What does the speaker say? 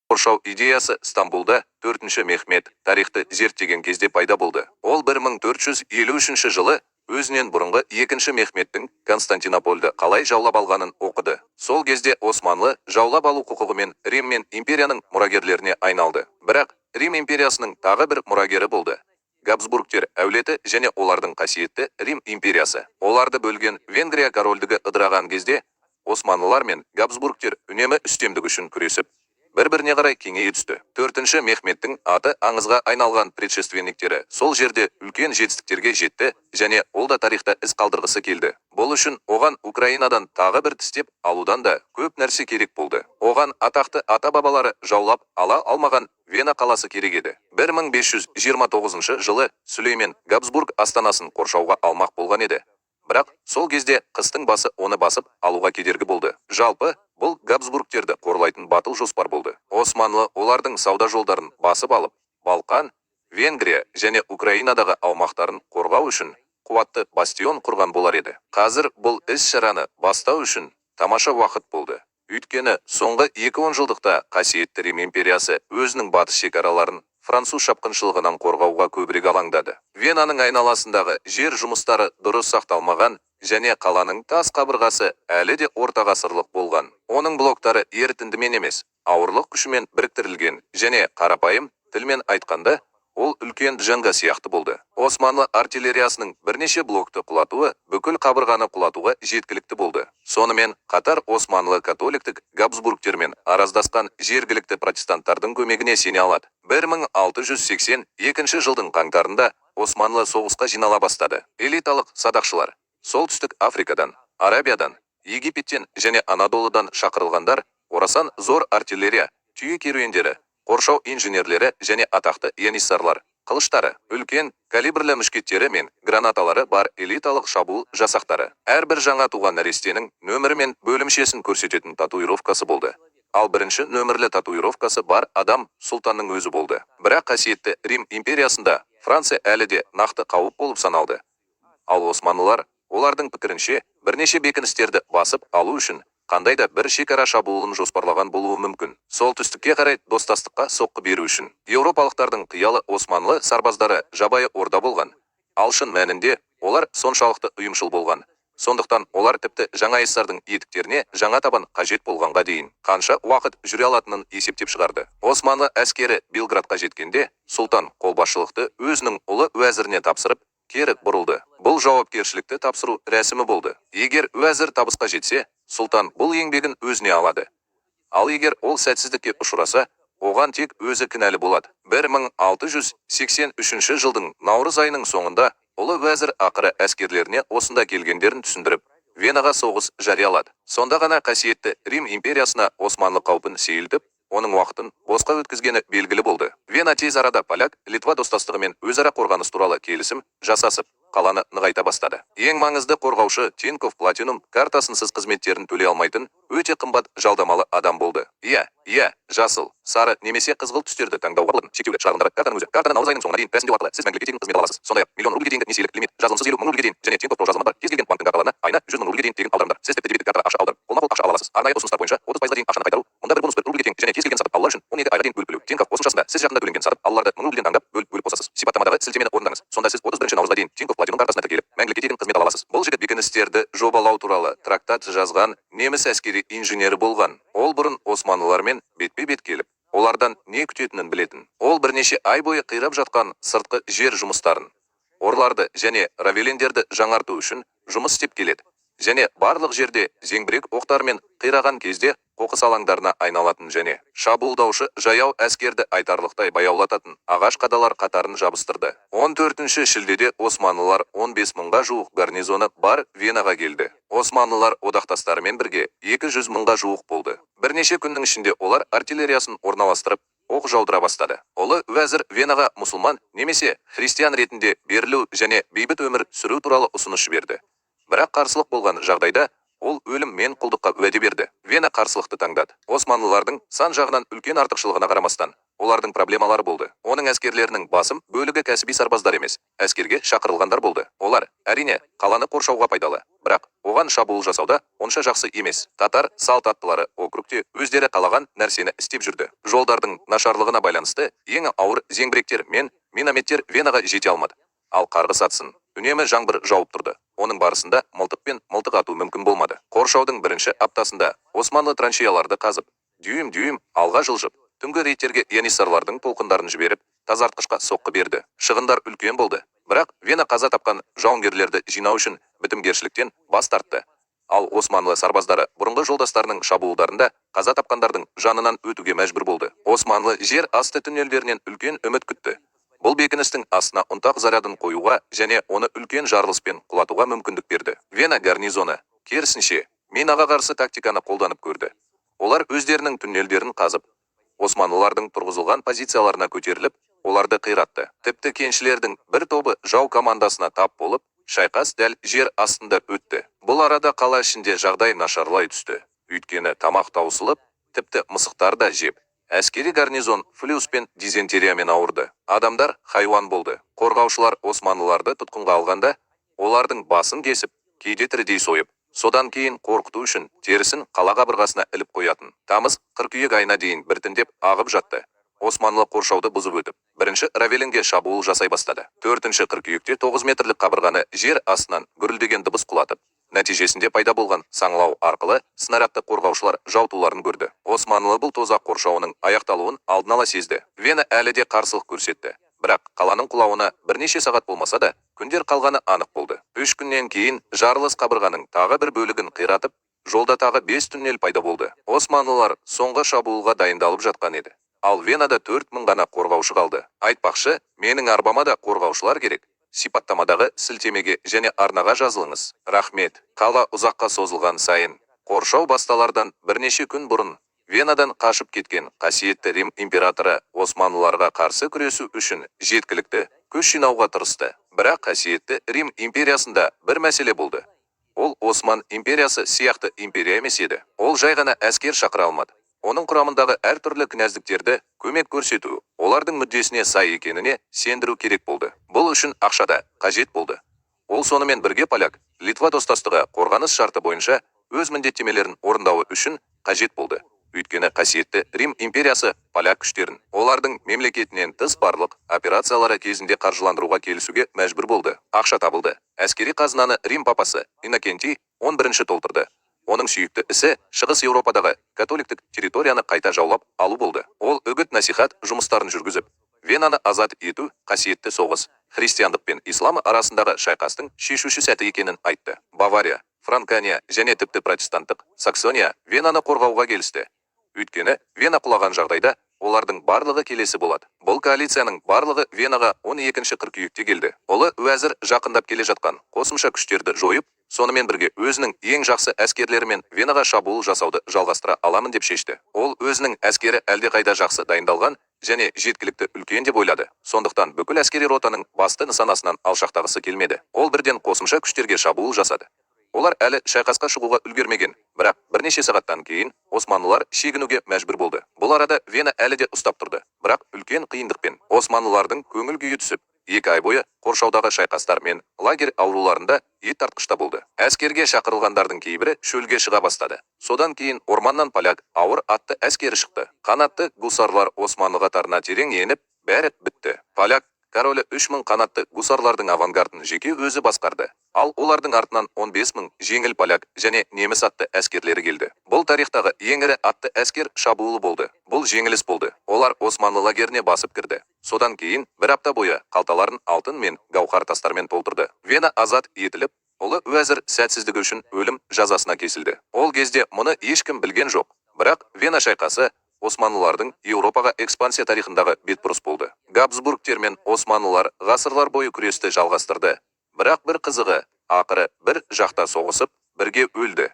қоршау идеясы Стамбулда 4-ші Мехмет тарихты зерттеген кезде пайда болды. Ол 1453 жылы өзінен бұрынғы 2-ші Мехметтің Константинопольді қалай жаулап алғанын оқыды. Сол кезде Османлы жаулап алу құқығымен Рим мен империяның мұрагерлеріне айналды. Бірақ Рим империясының тағы бір мұрагері болды. Габсбургтер әулеті және олардың қасиетті Рим империясы. Оларды бөлген Венгрия корольдігі ыдыраған кезде Османлылар мен Габсбургтер үнемі үстемдік үшін күресіп, бір-біріне қарай кеңейе түсті. 4-ші Мехметтің аты аңызға айналған предшественниктері сол жерде үлкен жетістіктерге жетті және ол да тарихта із қалдырғысы келді. Бұл үшін оған Украинадан тағы бір тістеп алудан да көп нәрсе керек болды. Оған атақты ата-бабалары жаулап ала алмаған Вена қаласы керек еді. 1529 жылы Сүлеймен Габсбург астанасын қоршауға алмақ болған еді. Бірақ сол кезде қыстың басы оны басып алуға кедергі болды. Жалпы, бұл Габсбургтерді қорлайтын батыл жоспар болды. Османлы олардың сауда жолдарын басып алып, Балқан, Венгрия және Украинадағы аумақтарын қорғау үшін қуатты бастион құрған болар еді. Қазір бұл іс-шараны бастау үшін тамаша уақыт болды. Өйткені соңғы 2 жылдықта қасиетті Рим империясы өзінің батыс шекараларын француз шапқыншылығынан қорғауға көбірек алаңдады. Венаның айналасындағы жер жұмыстары дұрыс сақталмаған және қаланың тас қабырғасы әлі де орта ғасырлық болған. Оның блоктары ерітіндімен емес, ауырлық күшімен біріктірілген және қарапайым тілмен айтқанда, ол үлкен жанға сияқты болды. Османлы артиллериясының бірнеше блокты құлатуы бүкіл қабырғаны құлатуға жеткілікті болды. Сонымен қатар Османлы католиктік Габсбургтермен араздасқан жергілікті протестанттардың көмегіне сене алады. 1682 жылдың қаңтарында Османлы соғысқа жинала бастады. Элиталық садақшылар солтүстік Африкадан, Арабиядан, Египеттен және Анадолыдан шақырылғандар, орасан зор артиллерия, түйе керуендері, қоршау инженерлері және атақты янissарлар, қылыштары, үлкен калибрлі мүшкеттері мен гранаталары бар элиталық шабуыл жасақтары. Әрбір жаңа туған нәрестенің нөмірі мен бөлімшесін көрсететін татуировкасы болды. Ал бірінші нөмірлі татуировкасы бар адам сұлтанның өзі болды. Бірақ қасиетті Рим империясында Франция әлі де нақты қауіп болып саналды. Ал Османлылар, олардың пікірінше, бірнеше бекіністерді басып алу үшін қандай да бір шекара шабуылын жоспарлаған болуы мүмкін. Солтүстікке қарай достастыққа соққы беру үшін. Еуропалықтардың қиялы Османлы сарбаздары жабайы орда болған. Ал шын мәнінде олар соншалықты ұйымшыл болған. Сондықтан олар тіпті жаңа эсардың етіктеріне жаңа табан қажет болғанға дейін қанша уақыт жүре алатынын есептеп шығарды. Османлы әскері Белградқа жеткенде, сұлтан қолбасшылықты өзінің ұлы уәзіріне тапсырып, кері бұрылды. Бұл жауапкершілікті тапсыру рәсімі болды. Егер уәзір табысқа жетсе, сұлтан бұл еңбегін өзіне алады. Ал егер ол сәтсіздікке ұшыраса, оған тек өзі кінәлі болады. 1683 жылдың наурыз айының соңында ұлы уәзір ақыры әскерлеріне осында келгендерін түсіндіріп, Венаға соғыс жариялады. Сонда ғана қасиетті Рим империясына Османлы қаупін сейілтіп, оның уақытын босқа өткізгені белгілі болды. Вена тез арада поляк, Литва достастығымен өзара қорғаныс туралы келісім жасасып, қаланы нығайта бастады. Ең маңызды қорғаушы Тинков Платинум картасынсыз қызметтерін төлей алмайтын өте қымбат жалдамалы адам болды. Иә, жасыл, сары немесе қызғылт түстерді таңдауға болатын шектеулі шағындары картаның өзі. Картаны наурыз айының соңына дейін рәсімдеу арқылы сіз мәңгілікке тегін қызмет аласыз. Сондай-ақ миллион рубльге дейінгі несиелік лимит, жазылымсыз 50 мың рубльге дейін және Тинков Про жазылымы бар кез келген банктың карталарына айына 100 мың рубльге дейін тегін аударымдар. Сіз тіпті дебеттік картаға ақша аударып, қолма-қол ақша ала аласыз. Арнайы ұсыныстар бойынша 30%-ға дейін ақшаны қайтару, мұнда бір бонус 1 рубльге тең және кез келген сатып алулар үшін 12 айға дейін бөліп төлеу. Тинков қосымшасында сіз жақында төленген сатып алуларды 1000 рубльден таңдап бөліп қосасыз. Сипаттамадағы сілтемені орындаңыз. Сонда сіз 31 наурызға дейін Тинков Платинум картасына тіркеліп, мәңгілікке тегін қызмет ала аласыз. Бұл жігіт бекіністерді жобалау туралы трактат жазған неміс әскери инженері болған. Ол бұрын Османлылармен бетпе-бет келіп, олардан не күтетінін білетін. Ол бірнеше ай бойы қирап жатқан сыртқы жер жұмыстарын, орларды және равелендерді жаңарту үшін жұмыс істеп келеді. Және барлық жерде зеңбірек оқтармен қираған кезде қоқыс алаңдарына айналатын және шабуылдаушы жаяу әскерді айтарлықтай баяулататын ағаш қадалар қатарын жабыстырды. 14 шілдеде Османлылар 15 мыңға жуық гарнизоны бар Венаға келді. Османлылар одақтастарымен бірге 200 мыңға жуық болды. Бірнеше күннің ішінде олар артиллериясын орналастырып, оқ жаудыра бастады. Ұлы уәзір Венаға мұсылман немесе христиан ретінде берілу және бейбіт өмір сүру туралы ұсыныс жіберді. Бірақ қарсылық болған жағдайда Ол өлім мен құлдыққа уәде берді. Вена қарсылықты таңдады. Османлылардың сан жағынан үлкен артықшылығына қарамастан, олардың проблемалары болды. Оның әскерлерінің басым бөлігі кәсіби сарбаздар емес, әскерге шақырылғандар болды. Олар, әрине, қаланы қоршауға пайдалы, бірақ оған шабуыл жасауда онша жақсы емес. Татар салт аттылары округте өздері қалаған нәрсені істеп жүрді. Жолдардың нашарлығына байланысты ең ауыр зеңбіректер мен минометтер Венаға жете алмады. Ал қарғыс атсын, үнемі жаңбыр жауып тұрды. Оның барысында мылтықпен мылтық ату мүмкін болмады. Қоршаудың бірінші аптасында Османлы траншеяларды қазып, дүйім-дүйім алға жылжып, түнгі рейдтерге янисарлардың толқындарын жіберіп, тазартқышқа соққы берді. Шығындар үлкен болды. Бірақ Вена қаза тапқан жауынгерлерді жинау үшін бітімгершіліктен бас тартты. Ал Османлы сарбаздары бұрынғы жолдастарының шабуылдарында қаза тапқандардың жанынан өтуге мәжбүр болды. Османлы жер асты түннелдерінен үлкен үміт күтті. Бұл бекіністің астына ұнтақ зарядын қоюға және оны үлкен жарылыспен құлатуға мүмкіндік берді. Вена гарнизоны, керісінше, минаға қарсы тактиканы қолданып көрді. Олар өздерінің түннелдерін қазып, османлылардың тұрғызылған позицияларына көтеріліп, оларды қиратты. Тіпті кеншілердің бір тобы жау командасына тап болып, шайқас дәл жер астында өтті. Бұл арада қала ішінде жағдай нашарлай түсті. Өйткені тамақ таусылып, тіпті мысықтар да жеп. Әскери гарнизон флюс пен дизентериямен ауырды. Адамдар хайуан болды. Қорғаушылар османлыларды тұтқынға алғанда, олардың басын кесіп, кейде тірідей сойып, содан кейін қорқыту үшін терісін қала қабырғасына іліп қоятын. Тамыз қыркүйек айына дейін біртіндеп ағып жатты. Османлы қоршауды бұзып өтіп, бірінші Равелинге шабуыл жасай бастады. 4-ші қыркүйекте 9 метрлік қабырғаны жер астынан гүрілдеген дыбыс құлатып, нәтижесінде пайда болған саңлау арқылы снарядты қорғаушылар жаутуларын көрді. Османлы бұл тозақ қоршауының аяқталуын алдын ала сезді. Вена әлі де қарсылық көрсетті. Бірақ қаланың құлауына бірнеше сағат болмаса да, күндер қалғаны анық болды. 3 күннен кейін жарылыс қабырғаның тағы бір бөлігін қиратып, жолда тағы 5 түннел пайда болды. Османлылар соңғы шабуылға дайындалып жатқан еді. Ал Венада 4000 ғана қорғаушы қалды. Айтпақшы, менің арбама да қорғаушылар керек. Сипаттамадағы сілтемеге және арнаға жазылыңыз. Рахмет. Қала ұзаққа созылған сайын, қоршау басталардан бірнеше күн бұрын Венадан қашып кеткен қасиетті Рим императоры Османлыларға қарсы күресу үшін жеткілікті күш жинауға тырысты. Бірақ қасиетті Рим империясында бір мәселе болды. Ол Осман империясы сияқты империя емес еді. Ол жай ғана әскер шақыра алмады. Оның құрамындағы әртүрлі князьдіктерді көмек көрсету, олардың мүддесіне сай екеніне сендіру керек болды. Бұл үшін ақша да қажет болды. Ол сонымен бірге поляк, Литва достастығы қорғаныс шарты бойынша өз міндеттемелерін орындауы үшін қажет болды. Өйткені қасиетті Рим империясы поляк күштерін олардың мемлекетінен тыс барлық операциялары кезінде қаржыландыруға келісуге мәжбүр болды. Ақша табылды. Әскери қазынаны Рим папасы Иннокентий 11-ші толтырды. Оның сүйікті ісі Шығыс Еуропадағы католиктік территорияны қайта жаулап алу болды. Ол үгіт-насихат жұмыстарын жүргізіп, Венаны азат ету қасиетті соғыс, христиандық пен ислам арасындағы шайқастың шешуші сәті екенін айтты. Бавария, Франкания және тіпті протестанттық Саксония Венаны қорғауға келісті. Өйткені Вена құлаған жағдайда олардың барлығы келесі болады. Бұл коалицияның барлығы Венаға 12-ші қыркүйекте келді. Ұлы уәзір жақындап келе жатқан қосымша күштерді жойып, сонымен бірге өзінің ең жақсы әскерлерімен Венаға шабуыл жасауды жалғастыра аламын деп шешті. Ол өзінің әскері әлдеқайда жақсы дайындалған және жеткілікті үлкен деп ойлады. Сондықтан бүкіл әскери ротаның басты нысанасынан алшақтағысы келмеді. Ол бірден қосымша күштерге шабуыл жасады. Олар әлі шайқасқа шығуға үлгермеген, бірақ бірнеше сағаттан кейін османлылар шегінуге мәжбүр болды. Бұл арада Вена әлі де ұстап тұрды, бірақ үлкен қиындықпен османлылардың көңіл күйі түсіп, 2 ай бойы қоршаудағы шайқастар мен лагерь ауруларында ет тартқышта болды. Әскерге шақырылғандардың кейбірі шөлге шыға бастады. Содан кейін орманнан поляк ауыр атты әскері шықты. Қанатты гусарлар Османлы қатарына терең еніп, бәрі бітті. Поляк королі 3000 қанатты гусарлардың авангардын жеке өзі басқарды. Ал олардың артынан 15000 жеңіл поляк және неміс атты әскерлері келді. Бұл тарихтағы ең ірі атты әскер шабуылы болды. Бұл жеңіліс болды. Олар Османлы лагеріне басып кірді. Содан кейін бір апта бойы қалталарын алтын мен гауһар тастармен толтырды. Вена азат етіліп, ұлы уәзір сәтсіздігі үшін өлім жазасына кесілді. Ол кезде мұны ешкім білген жоқ. Бірақ Вена шайқасы Османлылардың Еуропаға экспансия тарихындағы бетбұрыс болды. Габсбургтер мен Османлылар ғасырлар бойы күресті жалғастырды. Бірақ бір қызығы, ақыры бір жақта соғысып, бірге өлді.